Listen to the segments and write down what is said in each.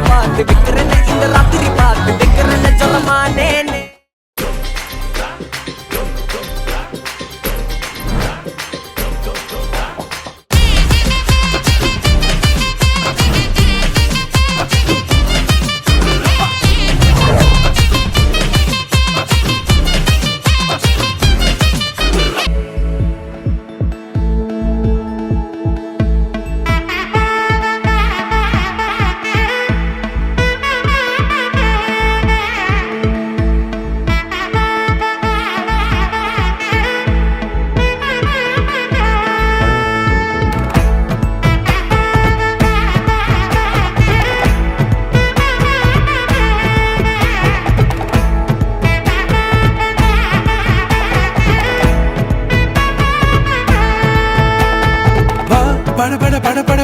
பார்த்து விக்கிறேன்னு இந்த ராத்திரி பார்த்து விக்கிறேன்னு சொல்லமானேன்னு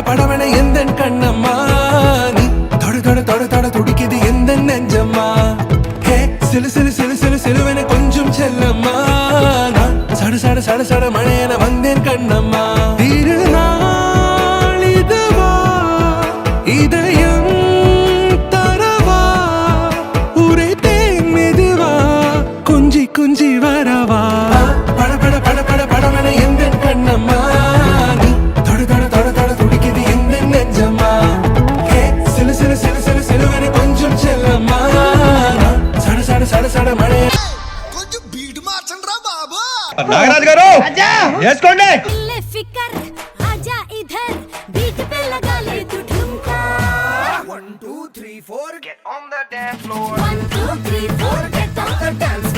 படவன எந்த கண்ணம்மா நீ தொட தொட தொட தொட துடிக்குது எந்த நெஞ்சம்மா ஹே சிலு சிலு சிலு சிலு சிலுவன கொஞ்சம் செல்லம்மா நான் சட சட சட சட மழையன வந்தேன் கண்ணம்மா திருநாள் இதுவா இதயம் தரவா உரைத்தேன் மெதுவா குஞ்சி குஞ்சி வரவா பட பட பட பட படவன எந்த கண்ணம்மா నాగరాజు గారు వేసుకోండి ఫికర్ ఆజా ఇధర్ బీట్ पे लगा ले तू ठुमका 1 2 3 4 get on the dance floor 1 2 3 4 get on the dance